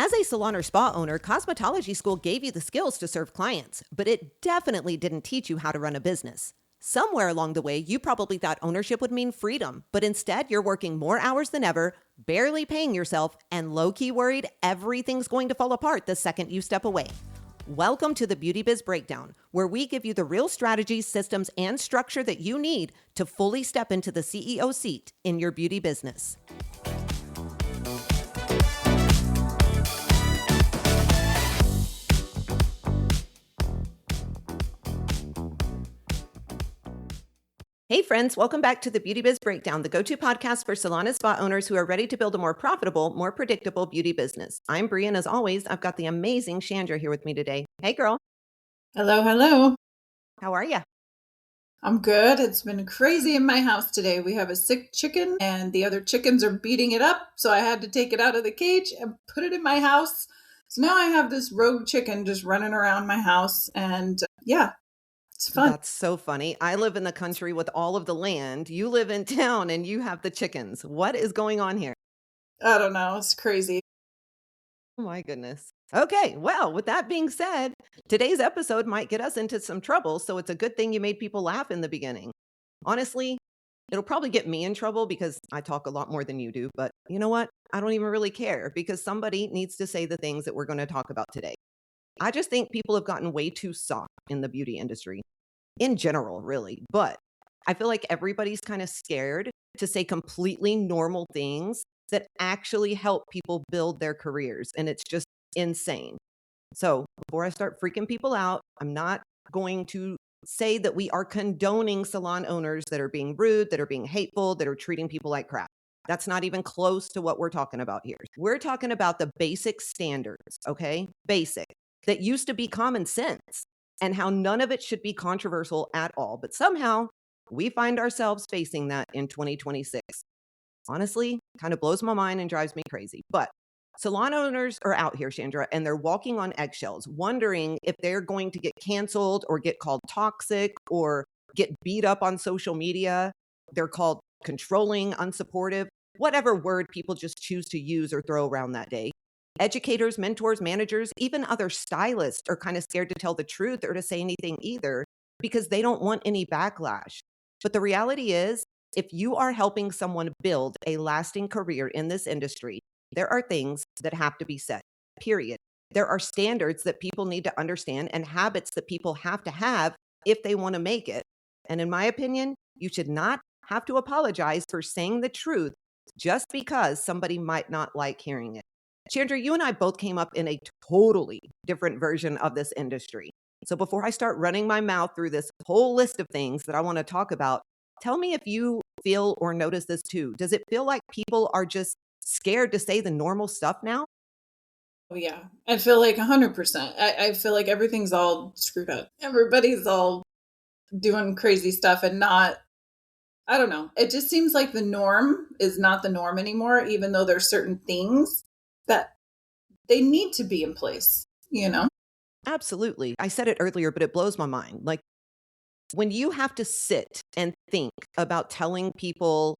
As a salon or spa owner, cosmetology school gave you the skills to serve clients, but it definitely didn't teach you how to run a business. Somewhere along the way, you probably thought ownership would mean freedom, but instead you're working more hours than ever, barely paying yourself, and low-key worried everything's going to fall apart the second you step away. Welcome to the Beauty Biz Breakdown, where we give you the real strategies, systems, and structure that you need to fully step into the CEO seat in your beauty business. Hey friends, welcome back to the Beauty Biz Breakdown, the go-to podcast for salon and spa owners who are ready to build a more profitable, more predictable beauty business. I'm Brie, and as always, I've got the amazing Chandra here with me today. Hey girl. Hello, hello. How are you? I'm good. It's been crazy in my house today. We have a sick chicken and the other chickens are beating it up. So I had to take it out of the cage and put it in my house. So now I have this rogue chicken just running around my house. And yeah, it's fun. That's so funny. I live in the country with all of the land. You live in town and you have the chickens. What is going on here? I don't know. It's crazy. Oh my goodness. Okay, well, with that being said, today's episode might get us into some trouble, so it's a good thing you made people laugh in the beginning. Honestly, it'll probably get me in trouble because I talk a lot more than you do, but you know what? I don't even really care because somebody needs to say the things that we're going to talk about today. I just think people have gotten way too soft in the beauty industry, in general, really, but I feel like everybody's kind of scared to say completely normal things that actually help people build their careers, and it's just insane. So before I start freaking people out, I'm not going to say that we are condoning salon owners that are being rude, that are being hateful, that are treating people like crap. That's not even close to what we're talking about here. We're talking about the basic standards, okay? Basic, that used to be common sense and how none of it should be controversial at all. But somehow we find ourselves facing that in 2026. Honestly, kind of blows my mind and drives me crazy. But salon owners are out here, Chandra, and they're walking on eggshells, wondering if they're going to get canceled or get called toxic or get beat up on social media. They're called controlling, unsupportive, whatever word people just choose to use or throw around that day. Educators, mentors, managers, even other stylists are kind of scared to tell the truth or to say anything either because they don't want any backlash. But the reality is, if you are helping someone build a lasting career in this industry, there are things that have to be said, period. There are standards that people need to understand and habits that people have to have if they want to make it. And in my opinion, you should not have to apologize for saying the truth just because somebody might not like hearing it. Chandra, you and I both came up in a totally different version of this industry. So before I start running my mouth through this whole list of things that I want to talk about, tell me if you feel or notice this too. Does it feel like people are just scared to say the normal stuff now? Oh, yeah. I feel like 100%. I feel like everything's all screwed up. Everybody's all doing crazy stuff and not, I don't know. It just seems like the norm is not the norm anymore, even though there's certain things that they need to be in place, you know? Absolutely. I said it earlier, but it blows my mind. Like when you have to sit and think about telling people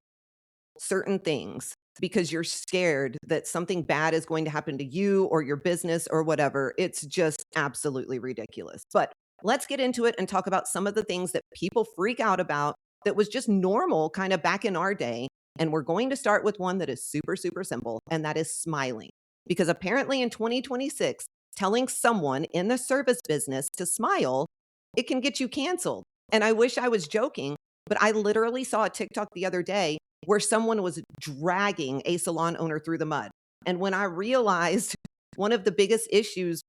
certain things because you're scared that something bad is going to happen to you or your business or whatever, it's just absolutely ridiculous. But let's get into it and talk about some of the things that people freak out about that was just normal kind of back in our day. And we're going to start with one that is super, super simple, and that is smiling. Because apparently in 2026, telling someone in the service business to smile, it can get you canceled. And I wish I was joking, but I literally saw a TikTok the other day where someone was dragging a salon owner through the mud. And when I realized one of the biggest issues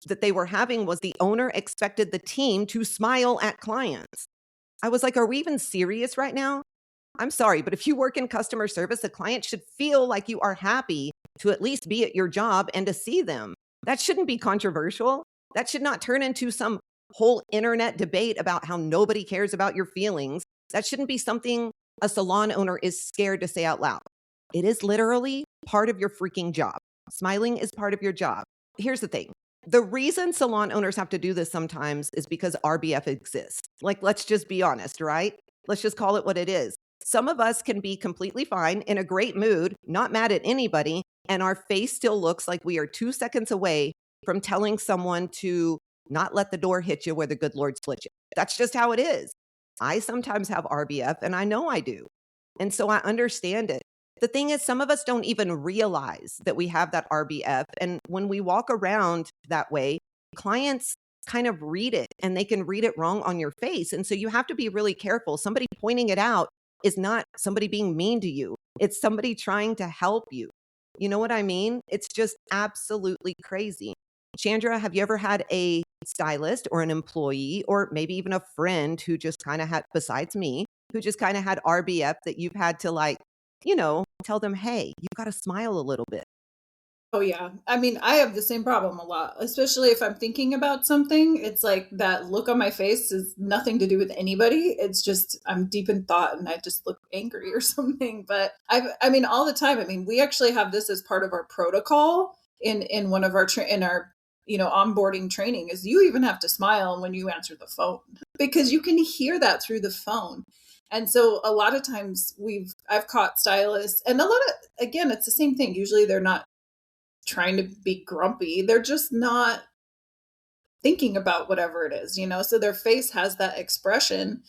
that they were having was the owner expected the team to smile at clients. I was like, are we even serious right now? I'm sorry, but if you work in customer service, a client should feel like you are happy to at least be at your job and to see them. That shouldn't be controversial. That should not turn into some whole internet debate about how nobody cares about your feelings. That shouldn't be something a salon owner is scared to say out loud. It is literally part of your freaking job. Smiling is part of your job. Here's the thing. The reason salon owners have to do this sometimes is because RBF exists. Like, let's just be honest, right? Let's just call it what it is. Some of us can be completely fine, in a great mood, not mad at anybody, and our face still looks like we are 2 seconds away from telling someone to not let the door hit you where the good Lord split you. That's just how it is. I sometimes have RBF, and I know I do. And so I understand it. The thing is, some of us don't even realize that we have that RBF. And when we walk around that way, clients kind of read it and they can read it wrong on your face. And so you have to be really careful. Somebody pointing it out is not somebody being mean to you, it's somebody trying to help you. You know what I mean? It's just absolutely crazy. Chandra, have you ever had a stylist or an employee or maybe even a friend who just kind of had, besides me, who just kind of had RBF that you've had to like, tell them, hey, you've got to smile a little bit? Oh, yeah. I mean, I have the same problem a lot, especially if I'm thinking about something. It's like that look on my face is nothing to do with anybody. It's just I'm deep in thought and I just look angry or something. But I mean, all the time. I mean, we actually have this as part of our protocol in one of our in our onboarding training is you even have to smile when you answer the phone because you can hear that through the phone. And so a lot of times I've caught stylists and a lot of, again, it's the same thing. Usually they're not trying to be grumpy. They're just not thinking about whatever it is, So their face has that expression.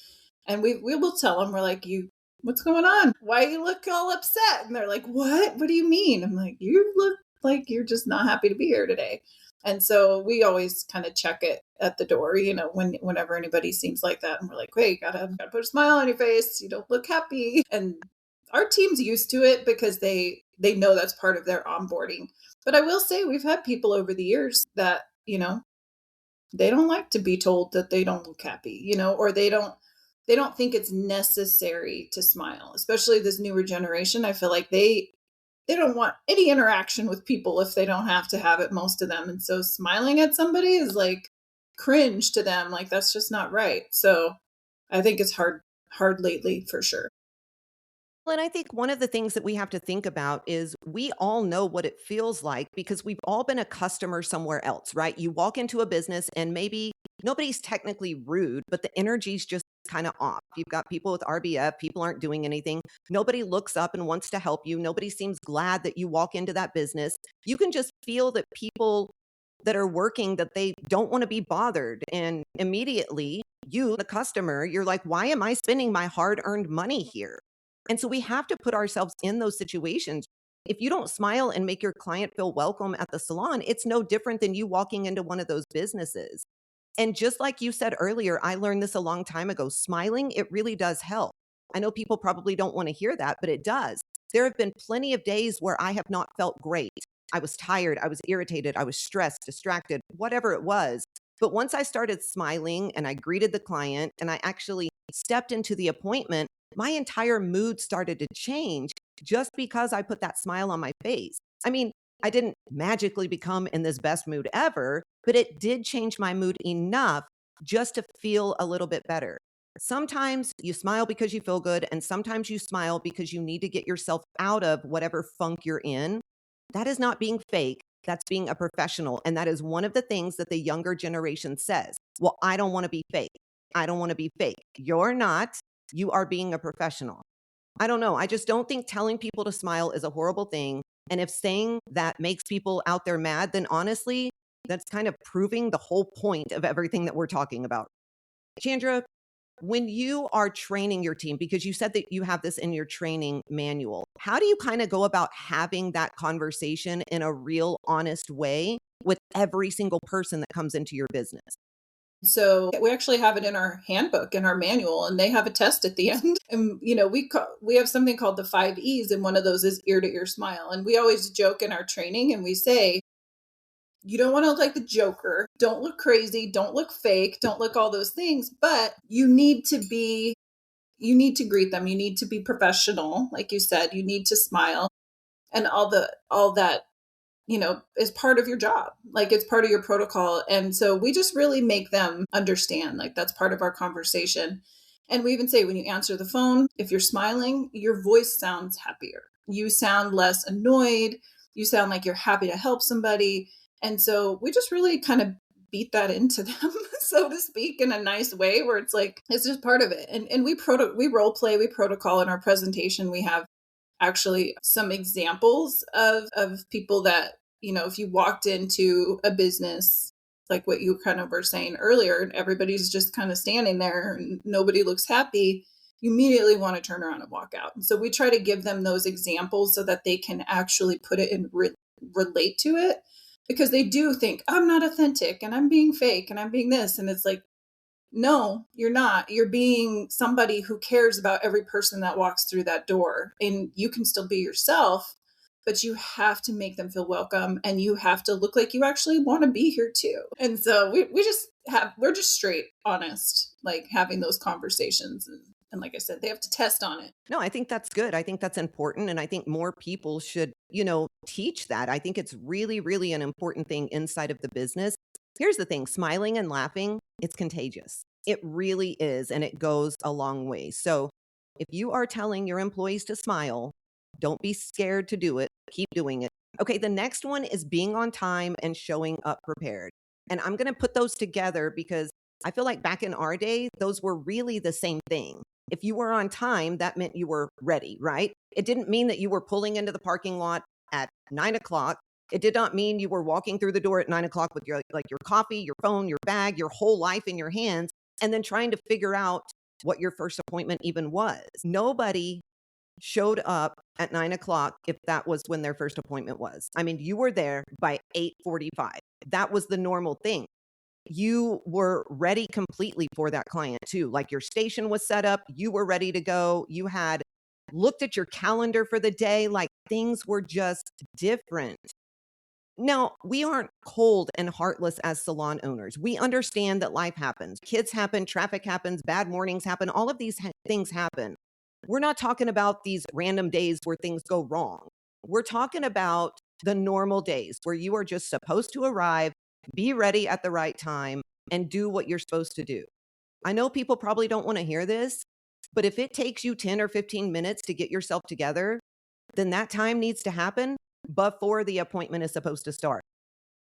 And we will tell them, we're like, what's going on? Why you look all upset? And they're like, what? What do you mean? I'm like, you look like you're just not happy to be here today. And so we always kind of check it at the door, whenever anybody seems like that. And we're like, wait, gotta put a smile on your face. You don't look happy. And our team's used to it because they know that's part of their onboarding. But I will say we've had people over the years that, they don't like to be told that they don't look happy, or they don't think it's necessary to smile, especially this newer generation. I feel like they don't want any interaction with people if they don't have to have it, most of them. And so smiling at somebody is like cringe to them. Like that's just not right. So I think it's hard lately for sure. Well, and I think one of the things that we have to think about is we all know what it feels like because we've all been a customer somewhere else, right? You walk into a business and maybe nobody's technically rude, but the energy's just kind of off. You've got people with RBF, people aren't doing anything. Nobody looks up and wants to help you. Nobody seems glad that you walk into that business. You can just feel that people that are working that they don't want to be bothered, and immediately you, the customer, you're like, why am I spending my hard-earned money here? And so we have to put ourselves in those situations. If you don't smile and make your client feel welcome at the salon, it's no different than you walking into one of those businesses. And just like you said earlier, I learned this a long time ago. Smiling, it really does help. I know people probably don't want to hear that, but it does. There have been plenty of days where I have not felt great. I was tired, I was irritated, I was stressed, distracted, whatever it was. But once I started smiling and I greeted the client and I actually stepped into the appointment, my entire mood started to change just because I put that smile on my face. I mean, I didn't magically become in this best mood ever, but it did change my mood enough just to feel a little bit better. Sometimes you smile because you feel good, and sometimes you smile because you need to get yourself out of whatever funk you're in. That is not being fake. That's being a professional. And that is one of the things that the younger generation says. Well, I don't want to be fake. I don't want to be fake. You're not. You are being a professional. I don't know. I just don't think telling people to smile is a horrible thing. And if saying that makes people out there mad, then honestly, that's kind of proving the whole point of everything that we're talking about. Chandra, when you are training your team, because you said that you have this in your training manual, how do you kind of go about having that conversation in a real, honest way with every single person that comes into your business? So we actually have it in our handbook, in our manual, and they have a test at the end. And we have something called the 5 E's, and one of those is ear to ear smile. And we always joke in our training, and we say, you don't want to look like the Joker. Don't look crazy. Don't look fake. Don't look all those things. But you need to greet them. You need to be professional, like you said. You need to smile, and all that is part of your job. Like it's part of your protocol. And so we just really make them understand, like that's part of our conversation. And we even say when you answer the phone, if you're smiling, your voice sounds happier. You sound less annoyed. You sound like you're happy to help somebody. And so we just really kind of beat that into them, so to speak, in a nice way where it's like, it's just part of it. And we role play, we protocol in our presentation. We have actually some examples of people that, if you walked into a business, like what you kind of were saying earlier, and everybody's just kind of standing there and nobody looks happy, you immediately want to turn around and walk out. And so we try to give them those examples so that they can actually put it in relate to it, because they do think I'm not authentic and I'm being fake and I'm being this. And it's like, no, you're not. You're being somebody who cares about every person that walks through that door. And you can still be yourself, but you have to make them feel welcome and you have to look like you actually want to be here too. And so we're just straight honest, like having those conversations. And like I said, they have to test on it. No, I think that's good. I think that's important. And I think more people should, teach that. I think it's really, really an important thing inside of the business. Here's the thing, smiling and laughing, it's contagious. It really is. And it goes a long way. So if you are telling your employees to smile, don't be scared to do it. Keep doing it. Okay, the next one is being on time and showing up prepared. And I'm going to put those together because I feel like back in our day, those were really the same thing. If you were on time, that meant you were ready, right? It didn't mean that you were pulling into the parking lot at 9 o'clock. It did not mean you were walking through the door at 9 o'clock with your coffee, your phone, your bag, your whole life in your hands, and then trying to figure out what your first appointment even was. Nobody showed up at 9 o'clock if that was when their first appointment was. I mean, you were there by 8:45. That was the normal thing. You were ready completely for that client too. Like your station was set up, you were ready to go. You had looked at your calendar for the day, like things were just different. Now, we aren't cold and heartless as salon owners. We understand that life happens. Kids happen, traffic happens, bad mornings happen, all of these things happen. We're not talking about these random days where things go wrong. We're talking about the normal days where you are just supposed to arrive, be ready at the right time, and do what you're supposed to do. I know people probably don't want to hear this, but if it takes you 10 or 15 minutes to get yourself together, then that time needs to happen before the appointment is supposed to start.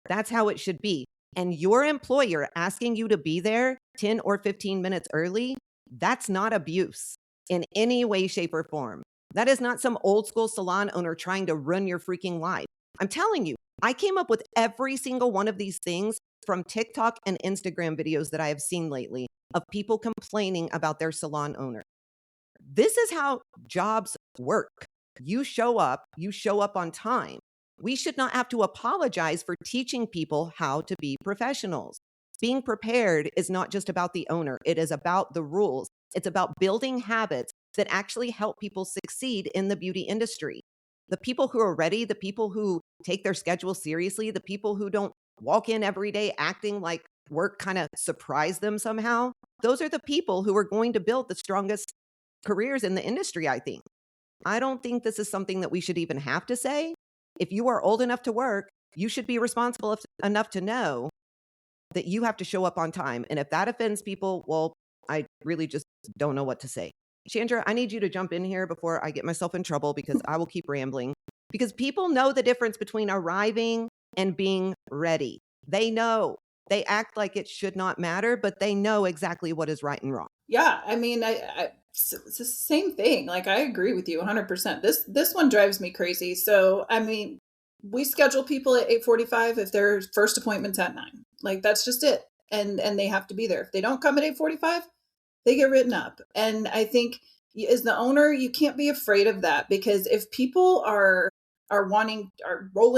That's how it should be. And your employer asking you to be there 10 or 15 minutes early, that's not abuse in any way, shape, or form. That is not some old school salon owner trying to run your freaking life. I'm telling you, I came up with every single one of these things from TikTok and Instagram videos that I have seen lately of people complaining about their salon owner. This is how jobs work. You show up on time. We should not have to apologize for teaching people how to be professionals. Being prepared is not just about the owner. It is about the rules. It's about building habits that actually help people succeed in the beauty industry. The people who are ready, the people who take their schedule seriously, the people who don't walk in every day acting like work kind of surprised them somehow, those are the people who are going to build the strongest careers in the industry, I think. I don't think this is something that we should even have to say. If you are old enough to work, you should be responsible enough to know that you have to show up on time. And if that offends people, well, I really just don't know what to say. Chandra, I need you to jump in here before I get myself in trouble because I will keep rambling. Because people know the difference between arriving and being ready. They know. They act like it should not matter, but they know exactly what is right and wrong. Yeah, I mean, it's the same thing. Like, I agree with you 100%. This one drives me crazy. So, I mean, we schedule people at 8:45 if their first appointment's at 9. Like, that's just it. And they have to be there. If they don't come at 8:45, they get written up. And I think as the owner, you can't be afraid of that, because if people are rolling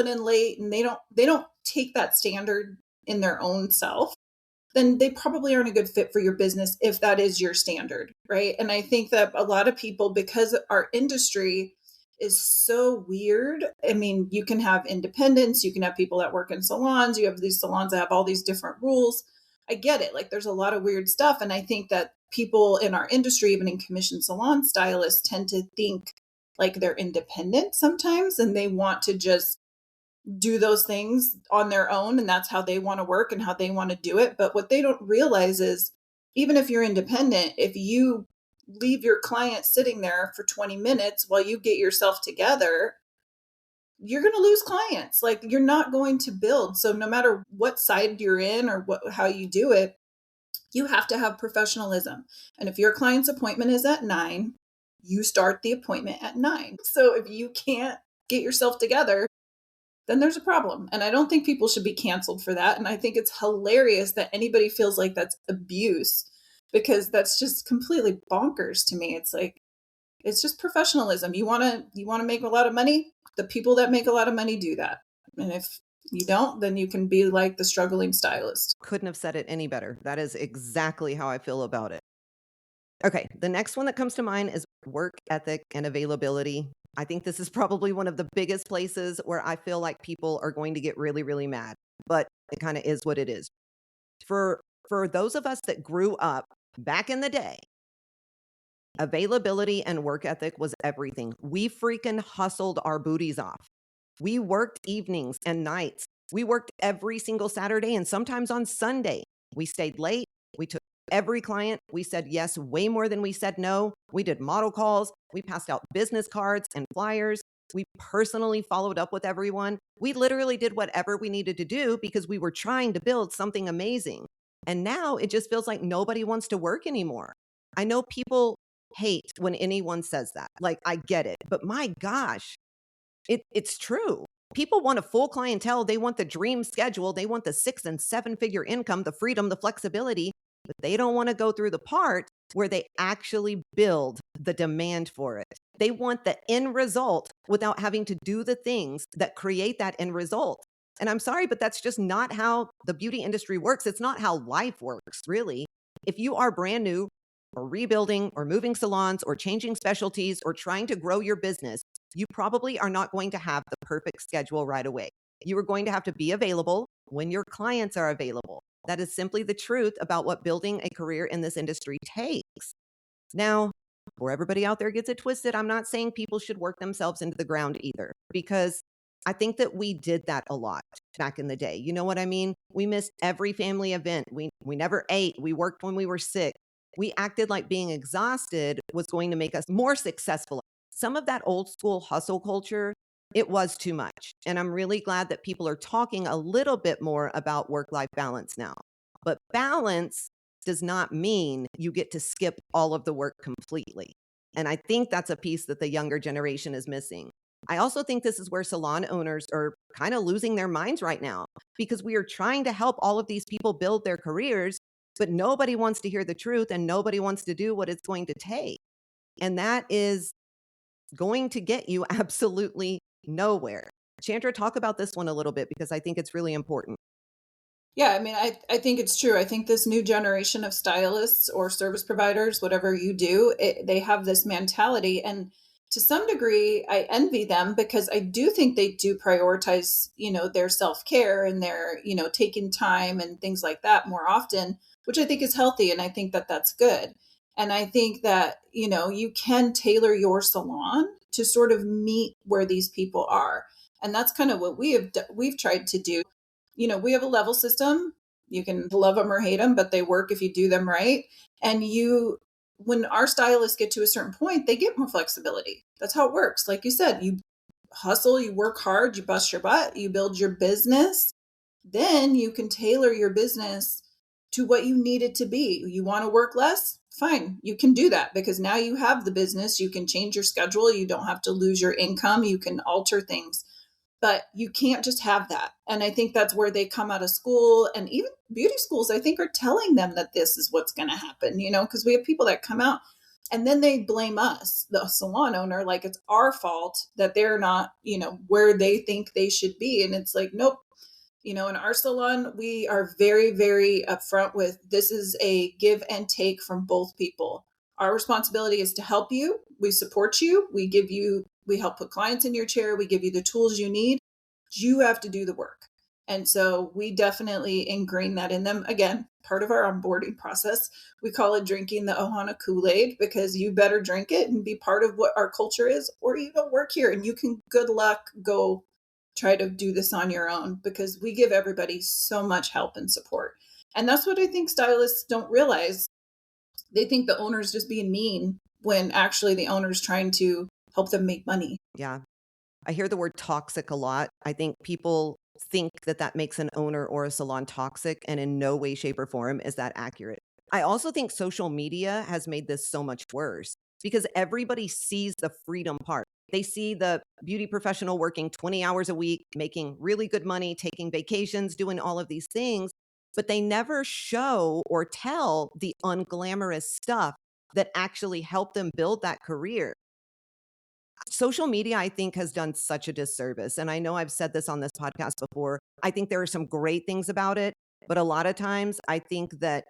in late and they don't take that standard in their own self, then they probably aren't a good fit for your business if that is your standard, right? And I think that a lot of people, because our industry is so weird, I mean, you can have independents, you can have people that work in salons, you have these salons that have all these different rules. I get it. Like, there's a lot of weird stuff. And I think that people in our industry, even in commission salon stylists, tend to think like they're independent sometimes, and they want to just do those things on their own, and that's how they want to work and how they want to do it. But what they don't realize is, even if you're independent, if you leave your client sitting there for 20 minutes while you get yourself together, you're going to lose clients. Like you're not going to build. So no matter what side you're in or how you do it, you have to have professionalism. And if your client's appointment is at 9, you start the appointment at 9. So if you can't get yourself together, then there's a problem. And I don't think people should be canceled for that. And I think it's hilarious that anybody feels like that's abuse, because that's just completely bonkers to me. It's like, it's just professionalism. You want to make a lot of money? The people that make a lot of money do that. And if you don't, then you can be like the struggling stylist. Couldn't have said it any better. That is exactly how I feel about it. Okay, the next one that comes to mind is work ethic and availability. I think this is probably one of the biggest places where I feel like people are going to get really, really mad, but it kind of is what it is. For those of us that grew up back in the day, availability and work ethic was everything. We freaking hustled our booties off. We worked evenings and nights. We worked every single Saturday and sometimes on Sunday. We stayed late. We took every client. We said yes way more than we said no. We did model calls. We passed out business cards and flyers. We personally followed up with everyone. We literally did whatever we needed to do because we were trying to build something amazing. And now it just feels like nobody wants to work anymore. I know people hate when anyone says that. Like, I get it. But my gosh, it's true. People want a full clientele. They want the dream schedule. They want the 6 and 7 figure income, the freedom, the flexibility, but they don't want to go through the part where they actually build the demand for it. They want the end result without having to do the things that create that end result. And I'm sorry, but that's just not how the beauty industry works. It's not how life works, really. If you are brand new or rebuilding or moving salons or changing specialties or trying to grow your business, you probably are not going to have the perfect schedule right away. You are going to have to be available when your clients are available. That is simply the truth about what building a career in this industry takes. Now, before everybody out there gets it twisted, I'm not saying people should work themselves into the ground either, because I think that we did that a lot back in the day. You know what I mean? We missed every family event. We never ate. We worked when we were sick. We acted like being exhausted was going to make us more successful. Some of that old school hustle culture, it was too much. And I'm really glad that people are talking a little bit more about work-life balance now. But balance does not mean you get to skip all of the work completely. And I think that's a piece that the younger generation is missing. I also think this is where salon owners are kind of losing their minds right now, because we are trying to help all of these people build their careers, but nobody wants to hear the truth and nobody wants to do what it's going to take. And that is going to get you absolutely nowhere. Chandra, talk about this one a little bit because I think it's really important. Yeah, I mean, I think it's true. I think this new generation of stylists or service providers, whatever you do, they have this mentality. And to some degree, I envy them, because I do think they do prioritize, their self-care and their, taking time and things like that more often, which I think is healthy. And I think that that's good. And I think that, you can tailor your salon to sort of meet where these people are. And that's kind of what we've tried to do. We have a level system. You can love them or hate them, but they work if you do them right. And when our stylists get to a certain point, they get more flexibility. That's how it works. Like you said, you hustle, you work hard, you bust your butt, you build your business. Then you can tailor your business to what you need it to be. You want to work less? Fine. You can do that, because now you have the business. You can change your schedule. You don't have to lose your income. You can alter things. But you can't just have that. And I think that's where they come out of school, and even beauty schools, I think, are telling them that this is what's going to happen, because we have people that come out and then they blame us, the salon owner, like it's our fault that they're not, where they think they should be. And it's like, nope. In our salon, we are very, very upfront with, this is a give and take from both people. Our responsibility is to help you. We support you. We help put clients in your chair. We give you the tools you need. You have to do the work. And so we definitely ingrain that in them. Again, part of our onboarding process. We call it drinking the Ohana Kool-Aid, because you better drink it and be part of what our culture is, or you don't work here and you can, good luck, go try to do this on your own, because we give everybody so much help and support. And that's what I think stylists don't realize. They think the owner's just being mean, when actually the owner's trying to help them make money. Yeah. I hear the word toxic a lot. I think people think that that makes an owner or a salon toxic, and in no way, shape, or form is that accurate. I also think social media has made this so much worse because everybody sees the freedom part. They see the beauty professional working 20 hours a week, making really good money, taking vacations, doing all of these things, but they never show or tell the unglamorous stuff that actually helped them build that career. Social media, I think, has done such a disservice. And I know I've said this on this podcast before. I think there are some great things about it, but a lot of times I think that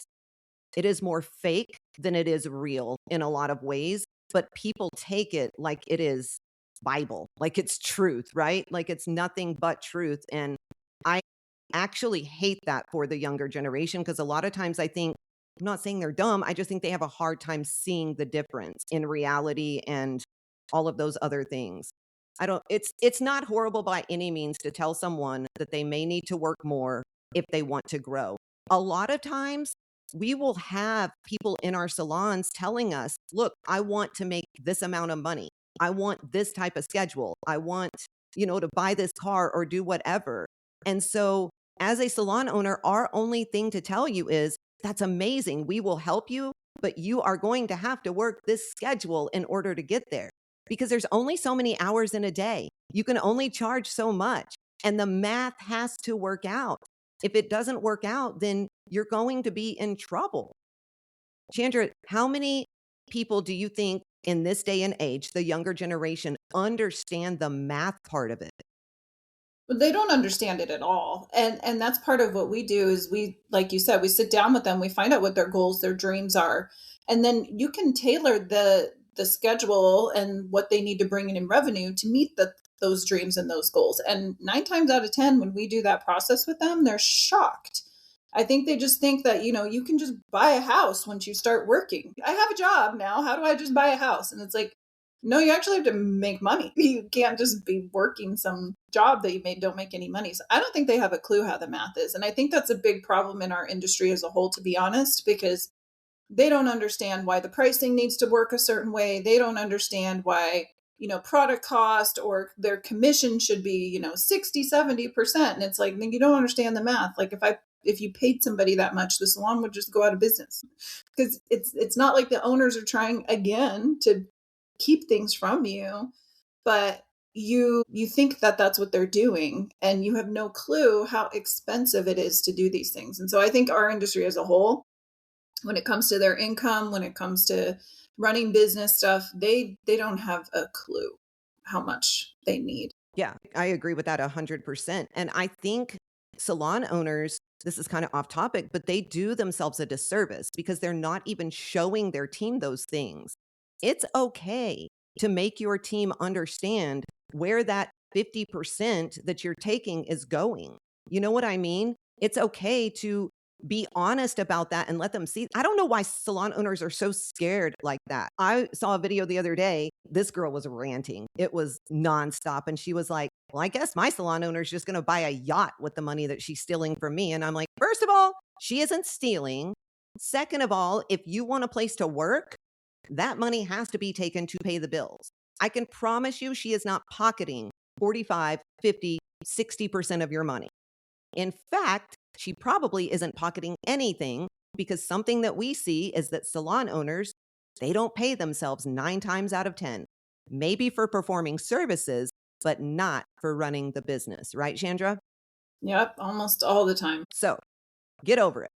it is more fake than it is real in a lot of ways. But people take it like it is Bible, like it's truth, right? Like it's nothing but truth. And I actually hate that for the younger generation because a lot of times I think, I'm not saying they're dumb, I just think they have a hard time seeing the difference in reality and all of those other things. I don't it's not horrible by any means to tell someone that they may need to work more if they want to grow. A lot of times we will have people in our salons telling us, "Look, I want to make this amount of money. I want this type of schedule. I want, to buy this car or do whatever." And so, as a salon owner, our only thing to tell you is, "That's amazing. We will help you, but you are going to have to work this schedule in order to get there." Because there's only so many hours in a day. You can only charge so much, and the math has to work out. If it doesn't work out, then you're going to be in trouble. Chandra, how many people do you think in this day and age, the younger generation, understand the math part of it? But they don't understand it at all. And that's part of what we do is we, like you said, we sit down with them, we find out what their goals, their dreams are. And then you can tailor the schedule and what they need to bring in revenue to meet those dreams and those goals. And 9 times out of 10 when we do that process with them, they're shocked. I think they just think that, you can just buy a house once you start working. I have a job now. How do I just buy a house? And it's like, no, you actually have to make money. You can't just be working some job that don't make any money. So I don't think they have a clue how the math is. And I think that's a big problem in our industry as a whole, to be honest, because they don't understand why the pricing needs to work a certain way. They don't understand why, product cost or their commission should be, 60, 70%. And it's like, you don't understand the math. Like if you paid somebody that much, the salon would just go out of business because it's not like the owners are trying again to keep things from you, but you think that that's what they're doing and you have no clue how expensive it is to do these things. And so I think our industry as a whole, when it comes to their income, when it comes to running business stuff, they don't have a clue how much they need. Yeah, I agree with that 100%. And I think salon owners, this is kind of off topic, but they do themselves a disservice because they're not even showing their team those things. It's okay to make your team understand where that 50% that you're taking is going. You know what I mean? It's okay to be honest about that and let them see. I don't know why salon owners are so scared like that. I saw a video the other day. This girl was ranting. It was nonstop. And she was like, "Well, I guess my salon owner is just going to buy a yacht with the money that she's stealing from me." And I'm like, first of all, she isn't stealing. Second of all, if you want a place to work, that money has to be taken to pay the bills. I can promise you she is not pocketing 45, 50, 60% of your money. In fact, she probably isn't pocketing anything because something that we see is that salon owners, they don't pay themselves 9 times out of 10, maybe for performing services, but not for running the business. Right, Chandra? Yep, almost all the time. So get over it.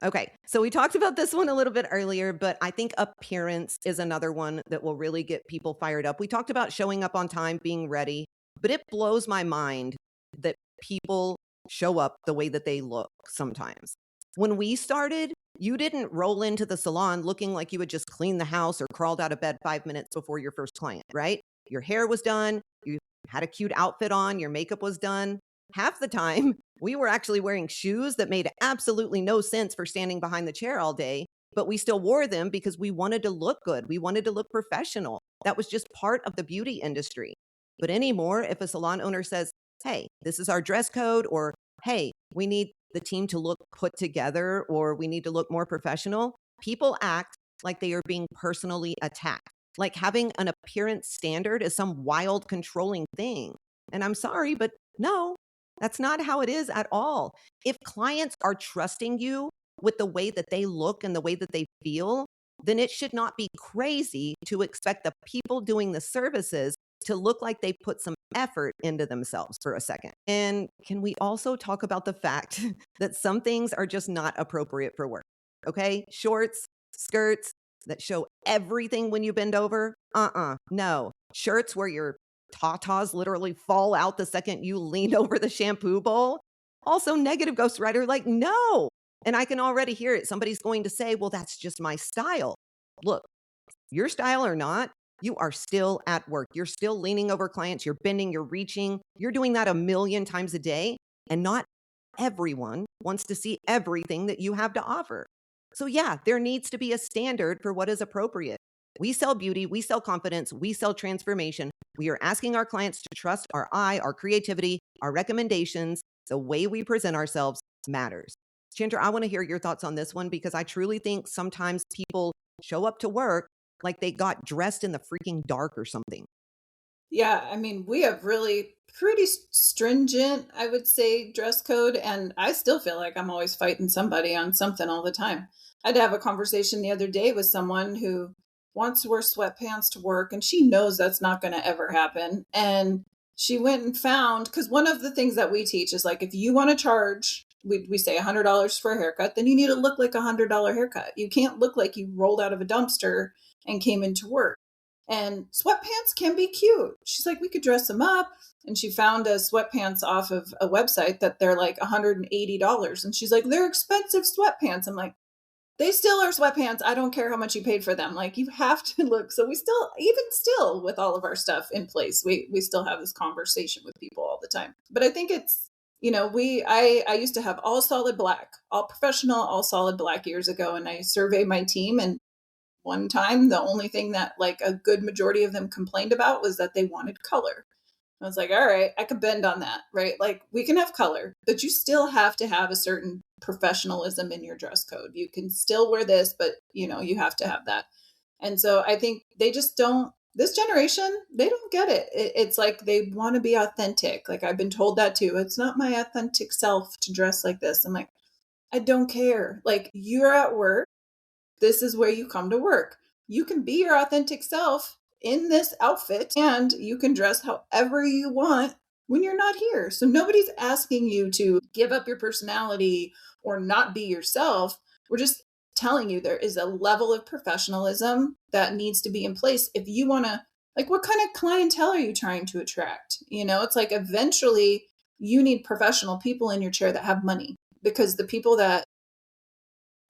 Okay, so we talked about this one a little bit earlier, but I think appearance is another one that will really get people fired up. We talked about showing up on time, being ready, but it blows my mind that people show up the way that they look sometimes. When we started, you didn't roll into the salon looking like you had just cleaned the house or crawled out of bed 5 minutes before your first client, right? Your hair was done, you had a cute outfit on, your makeup was done. Half the time, we were actually wearing shoes that made absolutely no sense for standing behind the chair all day, but we still wore them because we wanted to look good. We wanted to look professional. That was just part of the beauty industry. But anymore, if a salon owner says, "Hey, this is our dress code," or "Hey, we need the team to look put together," or "We need to look more professional," people act like they are being personally attacked. Like having an appearance standard is some wild controlling thing. And I'm sorry, but no, that's not how it is at all. If clients are trusting you with the way that they look and the way that they feel, then it should not be crazy to expect the people doing the services to look like they put some effort into themselves for a second. And can we also talk about the fact that some things are just not appropriate for work? Okay. Shorts, skirts that show everything when you bend over. No. Shirts where your tatas literally fall out the second you lean over the shampoo bowl. Also, negative ghostwriter, like, no. And I can already hear it. Somebody's going to say, well, that's just my style. Look, your style or not, you are still at work. You're still leaning over clients. You're bending, you're reaching. You're doing that a million times a day. And not everyone wants to see everything that you have to offer. So, yeah, there needs to be a standard for what is appropriate. We sell beauty, we sell confidence, we sell transformation. We are asking our clients to trust our eye, our creativity, our recommendations. The way we present ourselves matters. Chandra, I want to hear your thoughts on this one because I truly think sometimes people show up to work like they got dressed in the freaking dark or something. Yeah, I mean, we have really pretty stringent, I would say, dress code, and I still feel like I'm always fighting somebody on something all the time. I had to have a conversation the other day with someone who wants to wear sweatpants to work, and she knows that's not going to ever happen. And she went and found, because one of the things that we teach is like, if you want to charge, we say $100 for a haircut, then you need to look like $100 haircut. You can't look like you rolled out of a dumpster and came into work. And sweatpants can be cute. She's like, we could dress them up. And she found a sweatpants off of a website that they're like $180. And she's like, they're expensive sweatpants. I'm like, they still are sweatpants. I don't care how much you paid for them. Like, you have to look. So we still, even still, with all of our stuff in place, we still have this conversation with people all the time. But I think it's, I used to have all solid black, all professional, all solid black years ago. And I surveyed my team, and one time, the only thing that like a good majority of them complained about was that they wanted color. I was like, all right, I could bend on that, right? Like, we can have color, but you still have to have a certain professionalism in your dress code. You can still wear this, but you have to have that. And so I think they just don't, this generation, they don't get it. It's like they want to be authentic. Like, I've been told that too. It's not my authentic self to dress like this. I'm like, I don't care. Like, you're at work. This is where you come to work. You can be your authentic self in this outfit, and you can dress however you want when you're not here. So nobody's asking you to give up your personality or not be yourself. We're just telling you there is a level of professionalism that needs to be in place if you want to, like, what kind of clientele are you trying to attract? It's like eventually you need professional people in your chair that have money, because the people that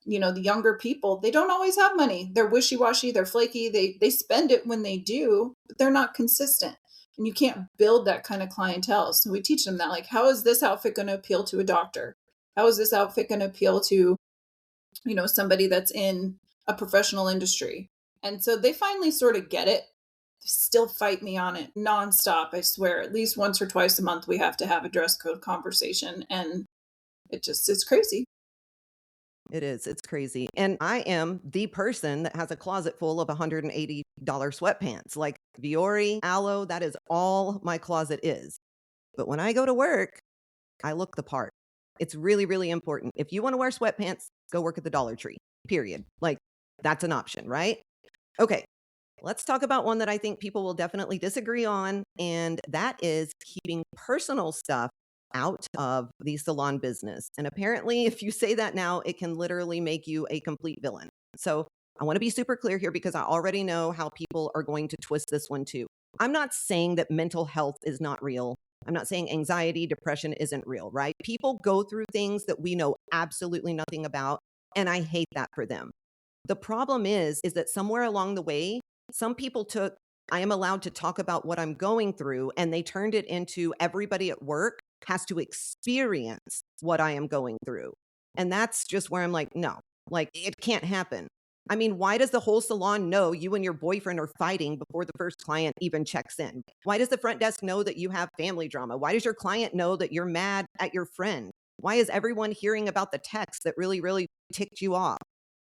the younger people, they don't always have money. They're wishy-washy, they're flaky, they spend it when they do, but they're not consistent. And you can't build that kind of clientele. So we teach them that, like, how is this outfit going to appeal to a doctor? How is this outfit going to appeal to, somebody that's in a professional industry? And so they finally sort of get it. They still fight me on it nonstop. I swear, at least once or twice a month, we have to have a dress code conversation. And it's crazy. It is. It's crazy. And I am the person that has a closet full of $180 sweatpants. Like Viore, Aloe, that is all my closet is. But when I go to work, I look the part. It's really, really important. If you want to wear sweatpants, go work at the Dollar Tree, period. Like, that's an option, right? Okay. Let's talk about one that I think people will definitely disagree on, and that is keeping personal stuff out of the salon business. And apparently, if you say that now, it can literally make you a complete villain. So I want to be super clear here because I already know how people are going to twist this one too. I'm not saying that mental health is not real. I'm not saying anxiety, depression isn't real, right? People go through things that we know absolutely nothing about, and I hate that for them. The problem is that somewhere along the way, some people took, I am allowed to talk about what I'm going through, and they turned it into everybody at work has to experience what I am going through. And that's just where I'm like, no, like, it can't happen. I mean, why does the whole salon know you and your boyfriend are fighting before the first client even checks in? Why does the front desk know that you have family drama? Why does your client know that you're mad at your friend? Why is everyone hearing about the text that really, really ticked you off?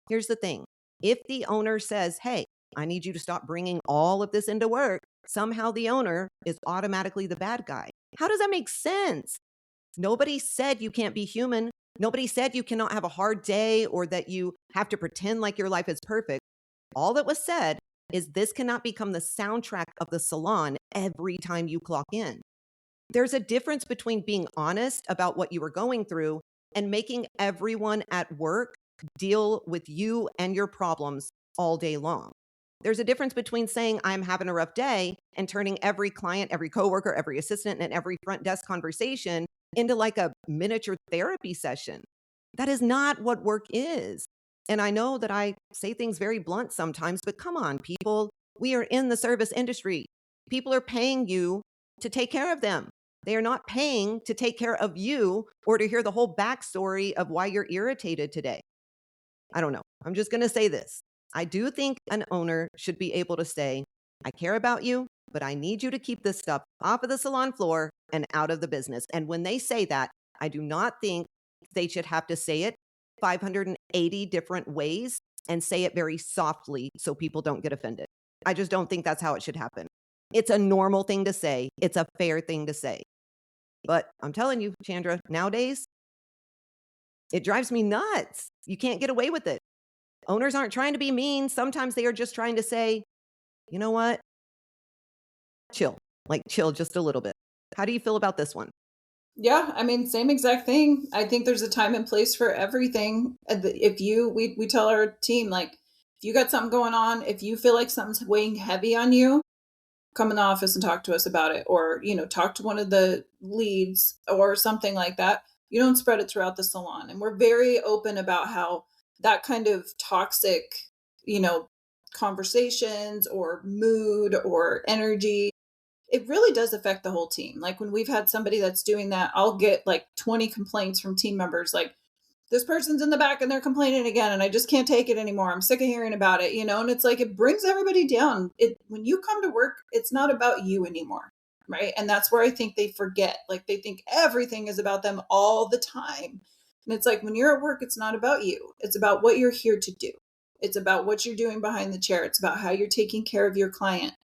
Here's the thing. If the owner says, hey, I need you to stop bringing all of this into work, somehow the owner is automatically the bad guy. How does that make sense? Nobody said you can't be human. Nobody said you cannot have a hard day or that you have to pretend like your life is perfect. All that was said is this cannot become the soundtrack of the salon every time you clock in. There's a difference between being honest about what you were going through and making everyone at work deal with you and your problems all day long. There's a difference between saying I'm having a rough day and turning every client, every coworker, every assistant, and every front desk conversation into like a miniature therapy session. That is not what work is. And I know that I say things very blunt sometimes, but come on, people. We are in the service industry. People are paying you to take care of them. They are not paying to take care of you or to hear the whole backstory of why you're irritated today. I don't know. I'm just going to say this. I do think an owner should be able to say, I care about you, but I need you to keep this stuff off of the salon floor and out of the business. And when they say that, I do not think they should have to say it 580 different ways and say it very softly so people don't get offended. I just don't think that's how it should happen. It's a normal thing to say. It's a fair thing to say. But I'm telling you, Chandra, nowadays, it drives me nuts. You can't get away with it. Owners aren't trying to be mean. Sometimes they are just trying to say, you know what? Chill, like chill just a little bit. How do you feel about this one? Yeah, I mean, same exact thing. I think there's a time and place for everything. If we tell our team, like, if you got something going on, if you feel like something's weighing heavy on you, come in the office and talk to us about it, or, talk to one of the leads or something like that. You don't spread it throughout the salon. And we're very open about how that kind of toxic, you know, conversations or mood or energy, it really does affect the whole team. Like when we've had somebody that's doing that, I'll get like 20 complaints from team members like, this person's in the back and they're complaining again and I just can't take it anymore. I'm sick of hearing about it, and it's like it brings everybody down. When you come to work, it's not about you anymore, right? And that's where I think they forget. Like they think everything is about them all the time. And it's like when you're at work, it's not about you. It's about what you're here to do. It's about what you're doing behind the chair. It's about how you're taking care of your client.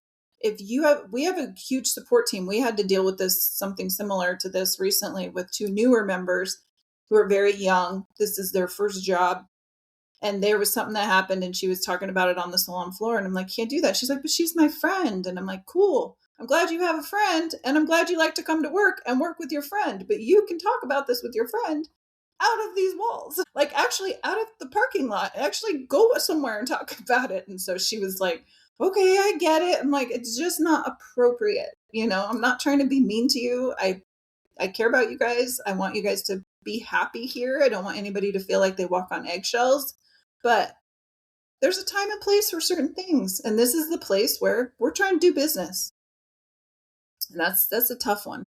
We have a huge support team. We had to deal with something similar to this recently with two newer members who are very young. This is their first job. And there was something that happened and she was talking about it on the salon floor. And I'm like, can't do that. She's like, but she's my friend. And I'm like, cool. I'm glad you have a friend. And I'm glad you like to come to work and work with your friend. But you can talk about this with your friend out of these walls, like actually out of the parking lot, actually go somewhere and talk about it. And so she was like, okay, I get it. I'm like, it's just not appropriate. I'm not trying to be mean to you. I care about you guys. I want you guys to be happy here. I don't want anybody to feel like they walk on eggshells, but there's a time and place for certain things. And this is the place where we're trying to do business. And that's a tough one.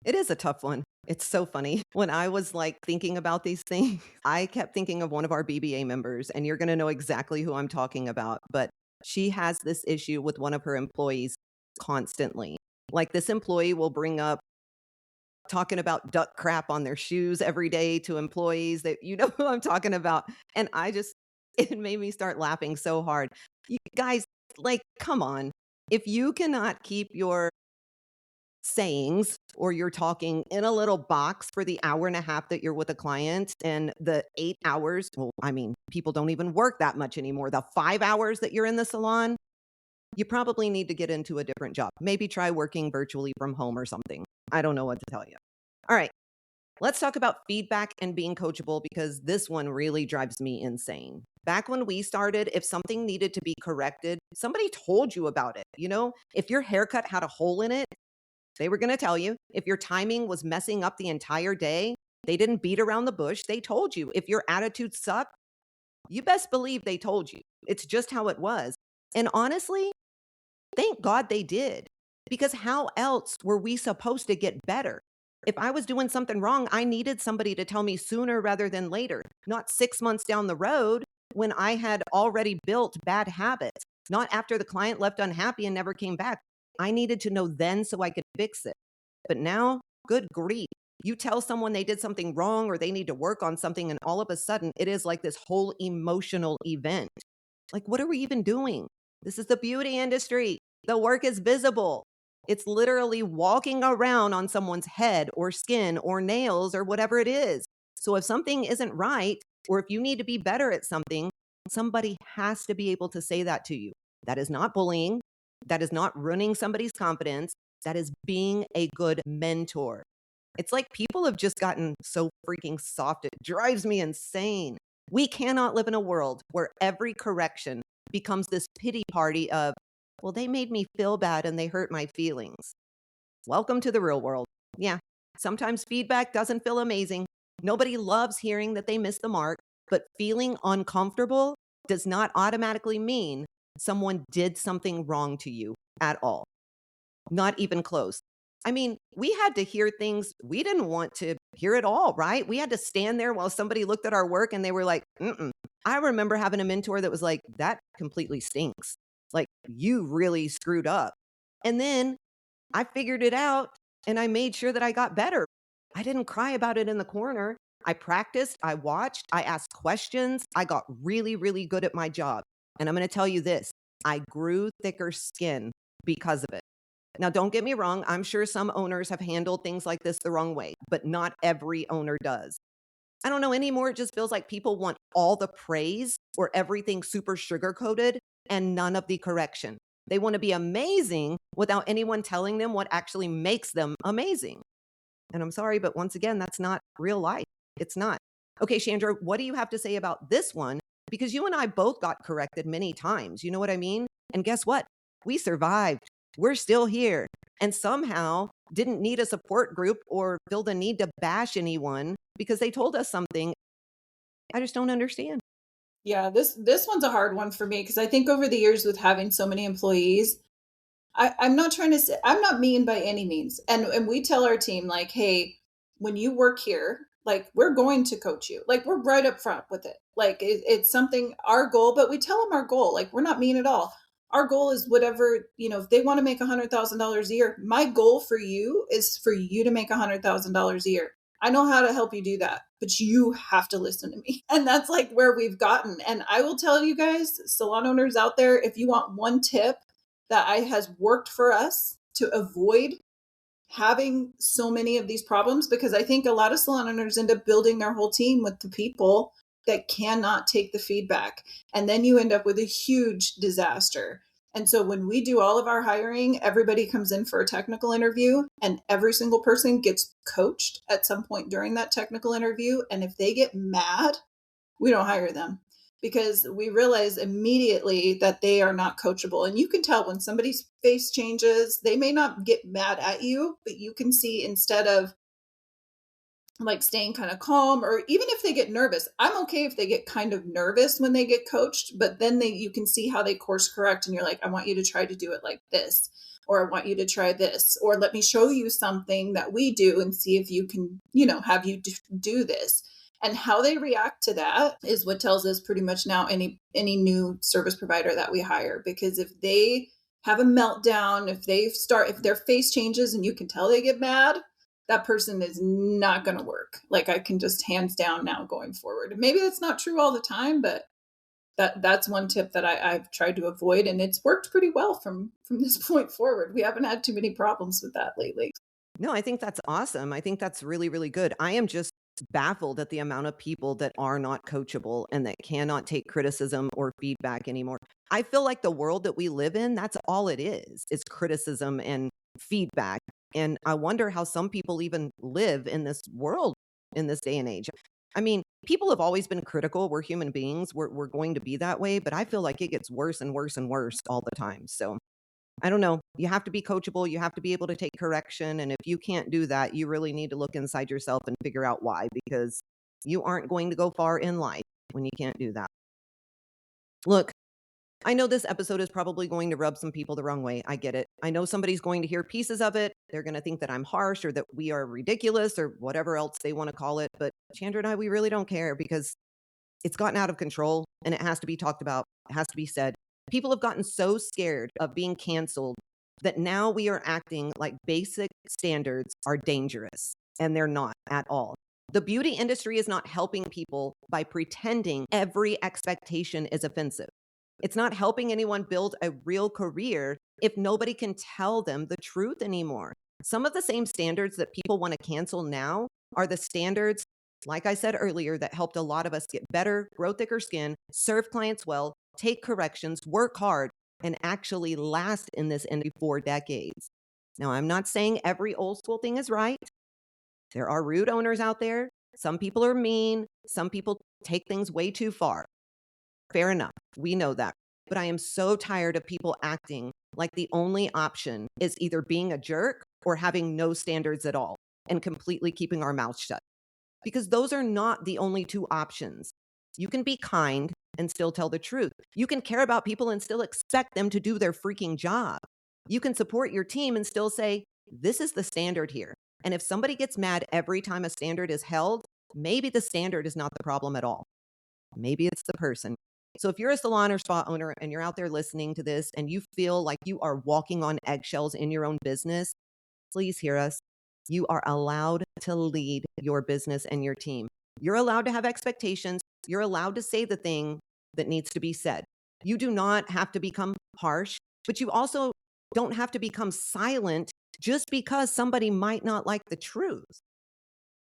It is a tough one. It's so funny. When I was like thinking about these things, I kept thinking of one of our BBA members, and you're going to know exactly who I'm talking about. But she has this issue with one of her employees constantly. Like this employee will bring up talking about duck crap on their shoes every day to employees that you know who I'm talking about. And it made me start laughing so hard. You guys, like, come on. If you cannot keep your sayings or you're talking in a little box for the hour and a half that you're with a client and the 8 hours, well, I mean, people don't even work that much anymore. The 5 hours that you're in the salon, you probably need to get into a different job. Maybe try working virtually from home or something. I don't know what to tell you. All right. Let's talk about feedback and being coachable because this one really drives me insane. Back when we started, if something needed to be corrected, somebody told you about it. If your haircut had a hole in it, they were going to tell you. If your timing was messing up the entire day, they didn't beat around the bush. They told you. If your attitude sucked, you best believe they told you. It's just how it was. And honestly, thank God they did. Because how else were we supposed to get better? If I was doing something wrong, I needed somebody to tell me sooner rather than later, not 6 months down the road when I had already built bad habits, not after the client left unhappy and never came back. I needed to know then so I could fix it. But now, good grief. You tell someone they did something wrong or they need to work on something, and all of a sudden it is like this whole emotional event. Like, what are we even doing? This is the beauty industry. The work is visible. It's literally walking around on someone's head or skin or nails or whatever it is. So if something isn't right, or if you need to be better at something, somebody has to be able to say that to you. That is not bullying. That is not ruining somebody's confidence. That is being a good mentor. It's like people have just gotten so freaking soft. It drives me insane. We cannot live in a world where every correction becomes this pity party of, well, they made me feel bad and they hurt my feelings. Welcome to the real world. Yeah, sometimes feedback doesn't feel amazing. Nobody loves hearing that they missed the mark, but feeling uncomfortable does not automatically mean someone did something wrong to you at all. Not even close. I mean, we had to hear things we didn't want to hear at all, right? We had to stand there while somebody looked at our work and they were like, mm-mm. I remember having a mentor that was like, that completely stinks. Like, you really screwed up. And then I figured it out and I made sure that I got better. I didn't cry about it in the corner. I practiced, I watched, I asked questions. I got really, really good at my job. And I'm going to tell you this, I grew thicker skin because of it. Now, don't get me wrong. I'm sure some owners have handled things like this the wrong way, but not every owner does. I don't know anymore. It just feels like people want all the praise or everything super sugar coated and none of the correction. They want to be amazing without anyone telling them what actually makes them amazing. And I'm sorry, but once again, that's not real life. It's not. Okay, Chandra, what do you have to say about this one? Because you and I both got corrected many times. You know what I mean? And guess what? We survived. We're still here. And somehow didn't need a support group or feel the need to bash anyone because they told us something. I just don't understand. Yeah, this one's a hard one for me because I think over the years with having so many employees, I'm not trying to say I'm not mean by any means. And we tell our team like, hey, when you work here, like we're going to coach you. Like we're right up front with it. Like it's something our goal, but we tell them our goal. Like we're not mean at all. Our goal is whatever, if they want to make $100,000 a year, my goal for you is for you to make $100,000 a year. I know how to help you do that, but you have to listen to me. And that's like where we've gotten. And I will tell you guys, salon owners out there, if you want one tip that I has worked for us to avoid having so many of these problems, because I think a lot of salon owners end up building their whole team with the people that cannot take the feedback. And then you end up with a huge disaster. And so when we do all of our hiring, everybody comes in for a technical interview and every single person gets coached at some point during that technical interview. And if they get mad, we don't hire them because we realize immediately that they are not coachable. And you can tell when somebody's face changes, they may not get mad at you, but you can see instead of like staying kind of calm, or even if they get nervous, I'm okay if they get kind of nervous when they get coached, but then you can see how they course correct and you're like, I want you to try to do it like this, or I want you to try this, or let me show you something that we do and see if you can, have you do this. And how they react to that is what tells us pretty much now any new service provider that we hire. Because if they have a meltdown, if their face changes and you can tell they get mad, that person is not going to work. Like I can just hands down now going forward. Maybe that's not true all the time, but that's one tip that I've tried to avoid, and it's worked pretty well from this point forward. We haven't had too many problems with that lately. No, I think that's awesome. I think that's really, really good. I am just baffled at the amount of people that are not coachable and that cannot take criticism or feedback anymore. I feel like the world that we live in, that's all it is criticism and feedback. And I wonder how some people even live in this world in this day and age. I mean, people have always been critical. We're human beings. We're going to be that way, but I feel like it gets worse and worse and worse all the time. So I don't know. You have to be coachable. You have to be able to take correction. And if you can't do that, you really need to look inside yourself and figure out why, because you aren't going to go far in life when you can't do that. Look, I know this episode is probably going to rub some people the wrong way. I get it. I know somebody's going to hear pieces of it. They're going to think that I'm harsh or that we are ridiculous or whatever else they want to call it. But Chandra and I, we really don't care because it's gotten out of control and it has to be talked about. It has to be said. People have gotten so scared of being canceled that now we are acting like basic standards are dangerous, and they're not at all. The beauty industry is not helping people by pretending every expectation is offensive. It's not helping anyone build a real career if nobody can tell them the truth anymore. Some of the same standards that people want to cancel now are the standards, like I said earlier, that helped a lot of us get better, grow thicker skin, serve clients well, take corrections, work hard, and actually last in this industry for decades. Now, I'm not saying every old school thing is right. There are rude owners out there. Some people are mean. Some people take things way too far. Fair enough. We know that. But I am so tired of people acting like the only option is either being a jerk or having no standards at all and completely keeping our mouths shut. Because those are not the only two options. You can be kind and still tell the truth. You can care about people and still expect them to do their freaking job. You can support your team and still say, this is the standard here. And if somebody gets mad every time a standard is held, maybe the standard is not the problem at all. Maybe it's the person. So if you're a salon or spa owner and you're out there listening to this and you feel like you are walking on eggshells in your own business, please hear us. You are allowed to lead your business and your team. You're allowed to have expectations. You're allowed to say the thing that needs to be said. You do not have to become harsh, but you also don't have to become silent just because somebody might not like the truth.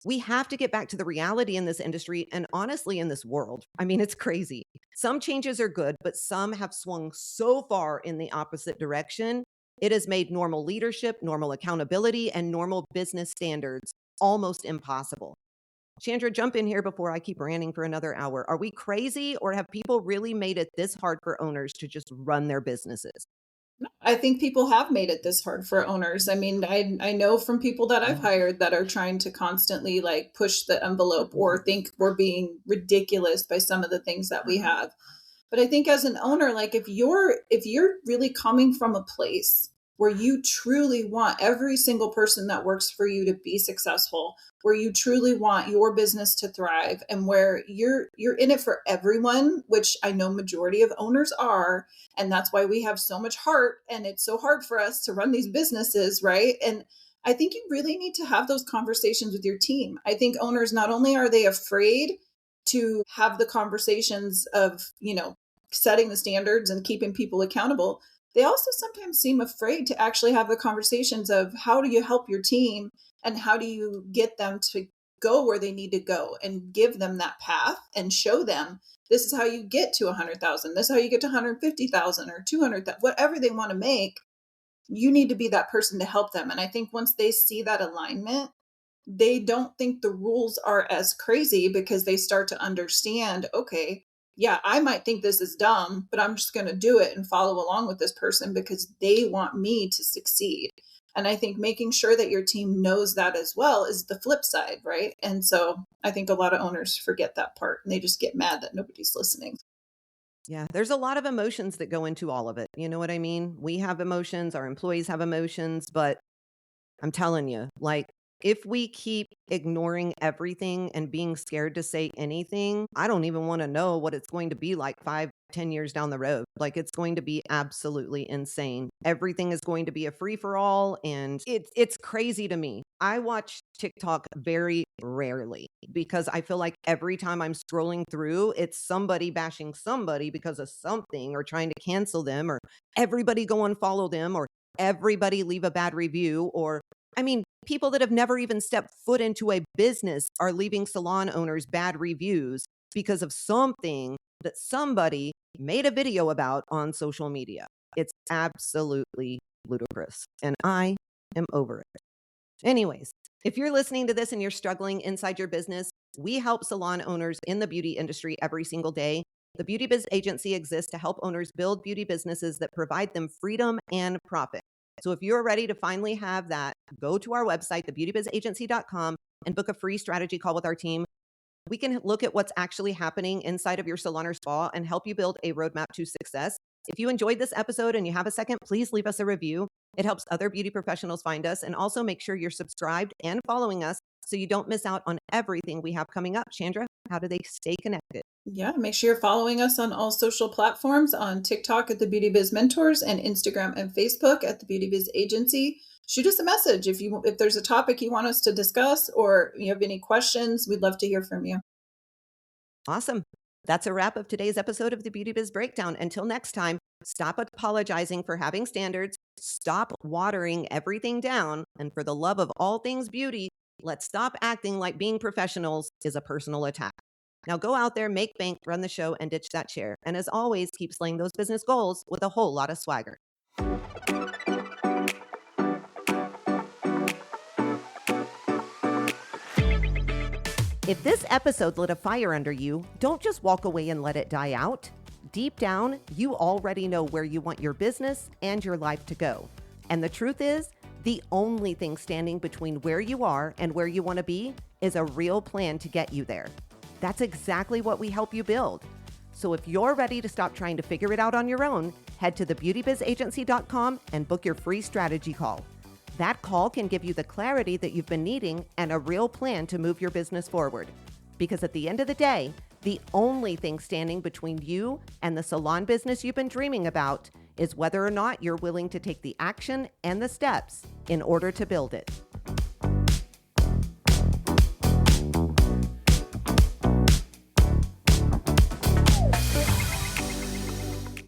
We have to get back to the reality in this industry and honestly in this world. I mean, it's crazy. Some changes are good, but some have swung so far in the opposite direction. It has made normal leadership, normal accountability, and normal business standards almost impossible. Chandra, jump in here before I keep ranting for another hour. Are we crazy or have people really made it this hard for owners to just run their businesses? I think people have made it this hard for owners. I mean, I know from people that I've hired that are trying to constantly like push the envelope or think we're being ridiculous by some of the things that we have. But I think as an owner, like if you're really coming from a place where you truly want every single person that works for you to be successful, where you truly want your business to thrive and where you're in it for everyone, which I know majority of owners are, and that's why we have so much heart and it's so hard for us to run these businesses, right? And I think you really need to have those conversations with your team. I think owners, not only are they afraid to have the conversations of, setting the standards and keeping people accountable, they also sometimes seem afraid to actually have the conversations of how do you help your team and how do you get them to go where they need to go and give them that path and show them this is how you get to 100,000. This is how you get to 150,000 or 200,000, whatever they want to make. You need to be that person to help them. And I think once they see that alignment, they don't think the rules are as crazy because they start to understand, okay, yeah, I might think this is dumb, but I'm just going to do it and follow along with this person because they want me to succeed. And I think making sure that your team knows that as well is the flip side, right? And so I think a lot of owners forget that part and they just get mad that nobody's listening. Yeah, there's a lot of emotions that go into all of it. You know what I mean? We have emotions, our employees have emotions, but I'm telling you, like, if we keep ignoring everything and being scared to say anything, I don't even want to know what it's going to be like 5, 10 years down the road. Like, it's going to be absolutely insane. Everything is going to be a free for all. And it's crazy to me. I watch TikTok very rarely because I feel like every time I'm scrolling through, it's somebody bashing somebody because of something or trying to cancel them or everybody go and follow them or everybody leave a bad review or I mean, people that have never even stepped foot into a business are leaving salon owners bad reviews because of something that somebody made a video about on social media. It's absolutely ludicrous, and I am over it. Anyways, if you're listening to this and you're struggling inside your business, we help salon owners in the beauty industry every single day. The Beauty Biz Agency exists to help owners build beauty businesses that provide them freedom and profit. So if you're ready to finally have that, go to our website, thebeautybizagency.com, and book a free strategy call with our team. We can look at what's actually happening inside of your salon or spa and help you build a roadmap to success. If you enjoyed this episode and you have a second, please leave us a review. It helps other beauty professionals find us, and also make sure you're subscribed and following us so you don't miss out on everything we have coming up. Chandra, how do they stay connected? Yeah, make sure you're following us on all social platforms, on TikTok at the Beauty Biz Mentors and Instagram and Facebook at the Beauty Biz Agency. Shoot us a message if there's a topic you want us to discuss or you have any questions. We'd love to hear from you. Awesome. That's a wrap of today's episode of the Beauty Biz Breakdown. Until next time, stop apologizing for having standards, stop watering everything down, and for the love of all things beauty, let's stop acting like being professionals is a personal attack. Now go out there, make bank, run the show, and ditch that chair. And as always, keep slaying those business goals with a whole lot of swagger. If this episode lit a fire under you, don't just walk away and let it die out. Deep down, you already know where you want your business and your life to go. And the truth is, the only thing standing between where you are and where you want to be is a real plan to get you there. That's exactly what we help you build. So if you're ready to stop trying to figure it out on your own, head to thebeautybizagency.com and book your free strategy call. That call can give you the clarity that you've been needing and a real plan to move your business forward. Because at the end of the day, the only thing standing between you and the salon business you've been dreaming about is whether or not you're willing to take the action and the steps in order to build it.